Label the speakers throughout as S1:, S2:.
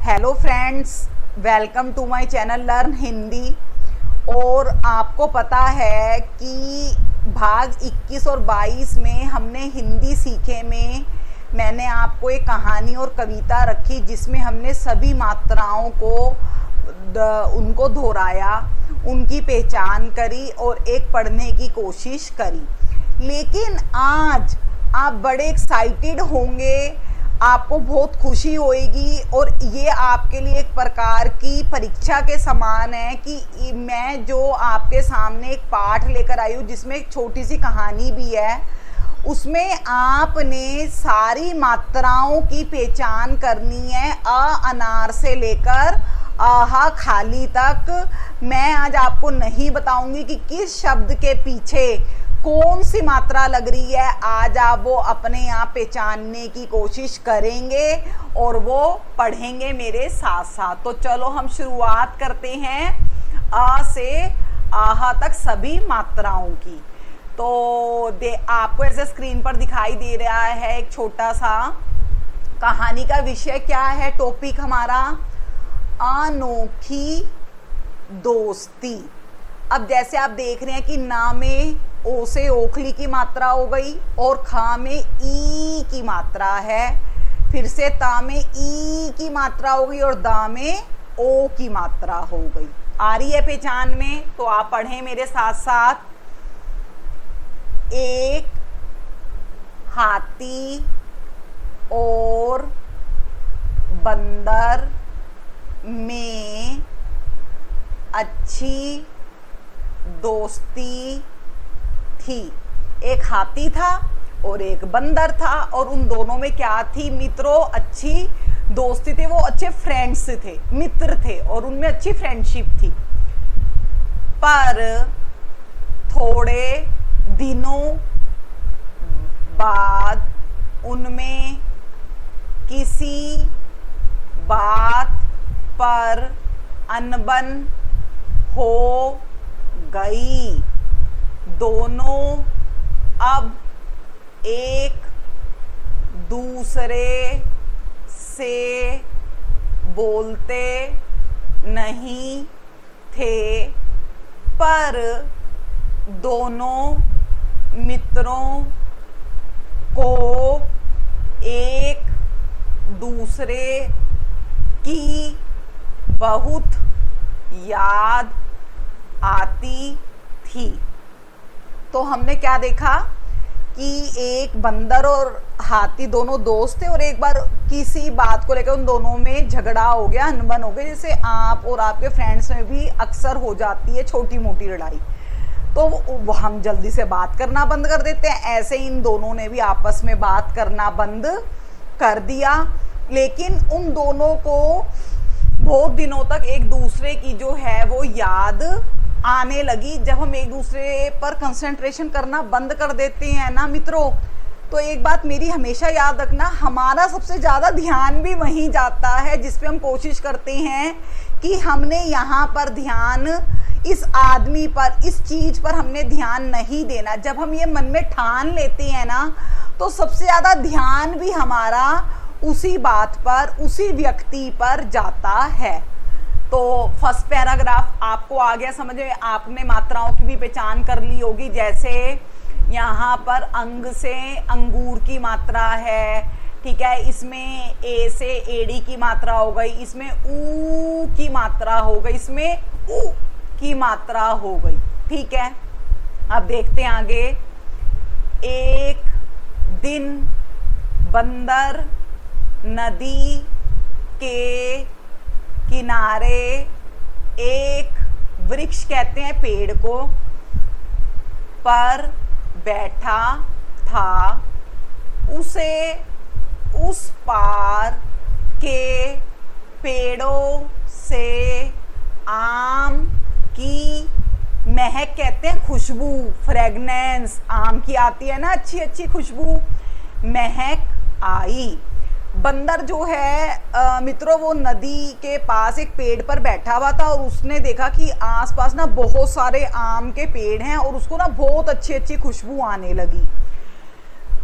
S1: Hello friends, welcome to my channel learn Hindi. और आपको पता है कि भाग 21 और 22 में हमने हिंदी सीखे में मैंने आपको एक कहानी और कविता रखी जिसमें हमने सभी मात्राओं को उनको दोहराया, उनकी पहचान करी और एक पढ़ने की कोशिश करी। लेकिन आज आप बड़े एक्साइटेड होंगे, आपको बहुत खुशी होएगी और ये आपके लिए एक प्रकार की परीक्षा के समान है कि मैं जो आपके सामने एक पाठ लेकर आई हूँ जिसमें एक छोटी सी कहानी भी है। उसमें आपने सारी मात्राओं की पहचान करनी है, अनार से लेकर आहा खाली तक। मैं आज आपको नहीं बताऊंगी कि किस शब्द के पीछे कौन सी मात्रा लग रही है। आज आप वो अपने आप पहचानने की कोशिश करेंगे और वो पढ़ेंगे मेरे साथ साथ। तो चलो हम शुरुआत करते हैं अ से आहा तक सभी मात्राओं की। तो आपको ऐसे स्क्रीन पर दिखाई दे रहा है एक छोटा सा कहानी का विषय क्या है। टॉपिक हमारा अनोखी दोस्ती। अब जैसे आप देख रहे हैं कि ना में ओ से ओखली की मात्रा हो गई और खा में ई की मात्रा है, फिर से ता में ई की मात्रा हो गई और दा में ओ की मात्रा हो गई। आ रही है पहचान में? तो आप पढ़ें मेरे साथ साथ। एक हाथी और बंदर में अच्छी दोस्ती थी। एक हाथी था और एक बंदर था और उन दोनों में क्या थी मित्रों? अच्छी दोस्ती थी। वो अच्छे फ्रेंड्स थे, मित्र थे और उनमें अच्छी फ्रेंडशिप थी। पर थोड़े दिनों बाद उनमें किसी बात पर अनबन हो गई। दोनों अब एक दूसरे से बोलते नहीं थे, पर दोनों मित्रों को एक दूसरे की बहुत याद आती थी। तो हमने क्या देखा कि एक बंदर और हाथी दोनों दोस्त थे और एक बार किसी बात को लेकर उन दोनों में झगड़ा हो गया, अनबन हो गई, जैसे आप और आपके फ्रेंड्स में भी अक्सर हो जाती है छोटी मोटी लड़ाई। तो हम जल्दी से बात करना बंद कर देते हैं। ऐसे इन दोनों ने भी आपस में बात करना बंद कर दिया। लेकिन उन दोनों को बहुत दिनों तक एक दूसरे की जो है वो याद आने लगी। जब हम एक दूसरे पर कंसंट्रेशन करना बंद कर देते हैं ना मित्रों, तो एक बात मेरी हमेशा याद रखना, हमारा सबसे ज़्यादा ध्यान भी वहीं जाता है जिस पे हम कोशिश करते हैं कि हमने यहाँ पर ध्यान इस आदमी पर, इस चीज़ पर हमने ध्यान नहीं देना। जब हम ये मन में ठान लेते हैं ना, तो सबसे ज़्यादा ध्यान भी हमारा उसी बात पर, उसी व्यक्ति पर जाता है। तो फर्स्ट पैराग्राफ आपको आ गया समझ में। आपने मात्राओं की भी पहचान कर ली होगी। जैसे यहाँ पर अंग से अंगूर की मात्रा है, ठीक है। इसमें ए से एड़ी की मात्रा हो गई, इसमें ऊ की मात्रा हो गई, इसमें ऊ की मात्रा हो गई, ठीक है। अब देखते हैं आगे। एक दिन बंदर नदी के किनारे एक वृक्ष, कहते हैं पेड़ को, पर बैठा था। उसे उस पार के पेड़ों से आम की महक, कहते हैं खुशबू, फ्रेगनेंस, आम की आती है ना अच्छी अच्छी खुशबू, महक आई। बंदर जो है मित्रों वो नदी के पास एक पेड़ पर बैठा हुआ था और उसने देखा कि आसपास ना बहुत सारे आम के पेड़ हैं और उसको ना बहुत अच्छी अच्छी खुशबू आने लगी।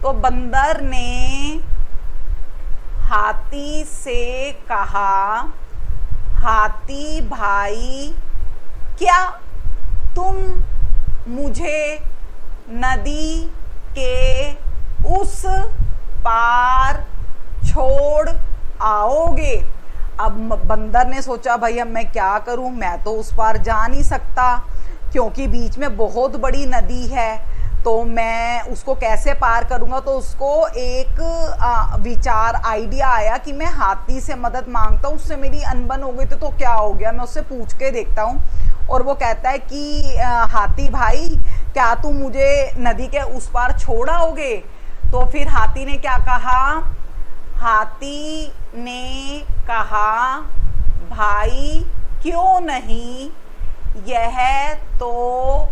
S1: तो बंदर ने हाथी से कहा, हाथी भाई क्या तुम मुझे नदी के उस पार छोड़ आओगे। अब बंदर ने सोचा भाई अब मैं क्या करूं, मैं तो उस पार जा नहीं सकता क्योंकि बीच में बहुत बड़ी नदी है, तो मैं उसको कैसे पार करूंगा। तो उसको एक विचार आइडिया आया कि मैं हाथी से मदद मांगता हूँ, उससे मेरी अनबन हो गई तो क्या हो गया, मैं उससे पूछ के देखता हूँ। और वो कहता है कि हाथी भाई क्या तुम मुझे नदी के उस पार छोड़ आओगे। तो फिर हाथी ने क्या कहा, हाथी ने कहा भाई क्यों नहीं, यह तो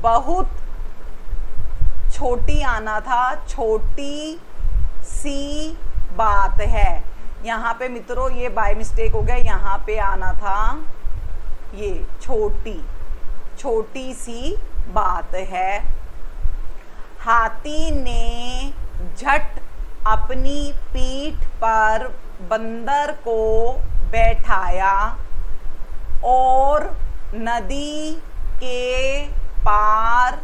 S1: बहुत छोटी आना था, छोटी सी बात है। यहाँ पे मित्रों ये बाय मिस्टेक हो गया, यहाँ पे आना था ये छोटी, छोटी सी बात है। हाथी ने झट अपनी पीठ पर बंदर को बैठाया और नदी के पार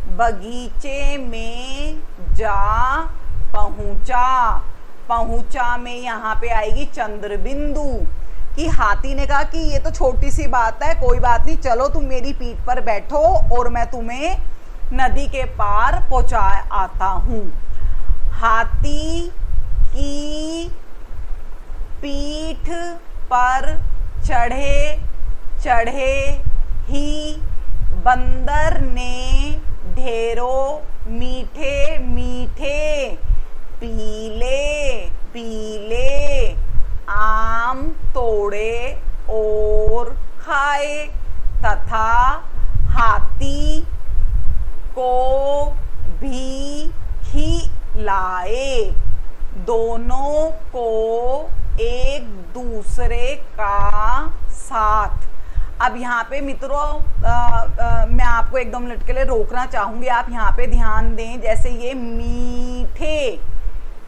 S1: बगीचे में जा पहुंचा। पहुंचा में यहाँ पे आएगी चंद्र बिंदु कि हाथी ने कहा कि ये तो छोटी सी बात है, कोई बात नहीं, चलो तुम मेरी पीठ पर बैठो और मैं तुम्हें नदी के पार पहुंचा आता हूं। हाथी की पीठ पर चढ़े चढ़े ही बंदर ने ढेरों मीठे मीठे पीले पीले आम तोड़े और खाए तथा हाथी को भी खिलाए। दोनों को एक दूसरे का साथ। अब यहाँ पे मित्रों मैं आपको एकदम मिनट के लिए रोकना चाहूंगी, आप यहाँ पे ध्यान दें। जैसे ये मीठे,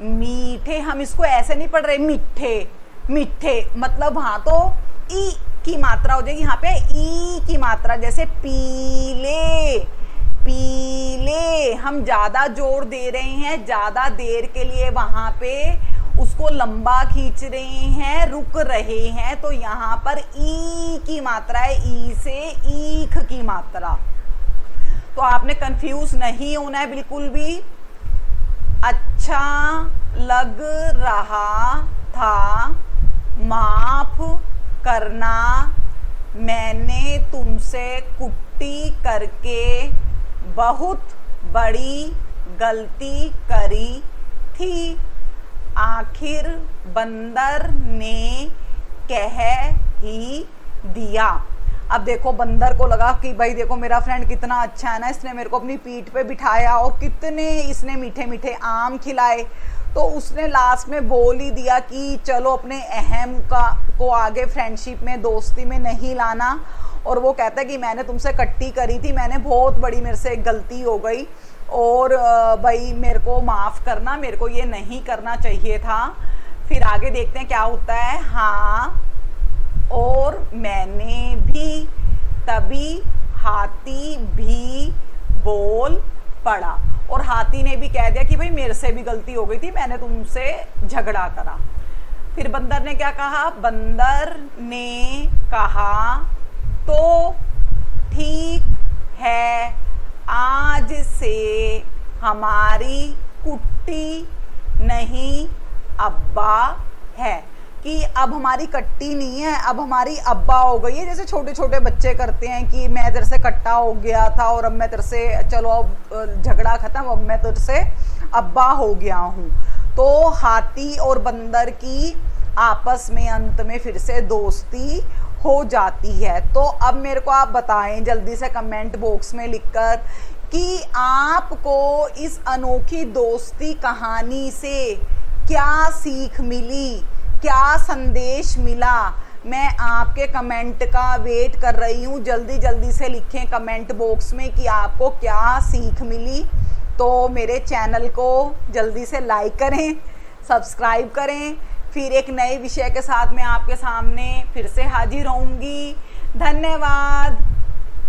S1: मीठे हम इसको ऐसे नहीं पढ़ रहे मिठे मिठे, मतलब वहां तो ई की मात्रा हो जाएगी, यहाँ पे ई की मात्रा। जैसे पीले पीले हम ज्यादा जोर दे रहे हैं, ज्यादा देर के लिए वहां पे उसको लंबा खींच रहे हैं, रुक रहे हैं, तो यहाँ पर ई की मात्रा है, ई से ईख की मात्रा। तो आपने कंफ्यूज नहीं होना है बिल्कुल भी। अच्छा लग रहा था, माफ करना, मैंने तुमसे कुट्टी करके बहुत बड़ी गलती करी थी। आखिर बंदर ने कह ही दिया। अब देखो बंदर को लगा कि भाई देखो मेरा फ्रेंड कितना अच्छा है ना, इसने मेरे को अपनी पीठ पे बिठाया और कितने इसने मीठे मीठे आम खिलाए, तो उसने लास्ट में बोल ही दिया कि चलो अपने अहम को आगे फ्रेंडशिप में दोस्ती में नहीं लाना। और वो कहता है कि मैंने तुमसे कट्टी करी थी, मैंने बहुत बड़ी मेरे से गलती हो गई और भाई मेरे को माफ़ करना, मेरे को ये नहीं करना चाहिए था। फिर आगे देखते हैं क्या होता है। हाँ और मैंने भी, तभी हाथी भी बोल पड़ा और हाथी ने भी कह दिया कि भाई मेरे से भी गलती हो गई थी, मैंने तुमसे झगड़ा करा। फिर बंदर ने क्या कहा, बंदर ने कहा तो ठीक है, आज से हमारी कुट्टी नहीं अब्बा है, कि अब हमारी कट्टी नहीं है, अब हमारी अब्बा हो गई है। जैसे छोटे छोटे बच्चे करते हैं कि मैं तेरे से कट्टा हो गया था और अब मैं तेरे से, चलो अब झगड़ा खत्म, अब मैं तेरे से अब्बा हो गया हूँ। तो हाथी और बंदर की आपस में अंत में फिर से दोस्ती हो जाती है। तो अब मेरे को आप बताएं जल्दी से कमेंट बॉक्स में लिखकर कि आपको इस अनोखी दोस्ती कहानी से क्या सीख मिली, क्या संदेश मिला। मैं आपके कमेंट का वेट कर रही हूँ, जल्दी जल्दी से लिखें कमेंट बॉक्स में कि आपको क्या सीख मिली। तो मेरे चैनल को जल्दी से लाइक करें, सब्सक्राइब करें, फिर एक नए विषय के साथ मैं आपके सामने फिर से हाजिर होंगी। धन्यवाद।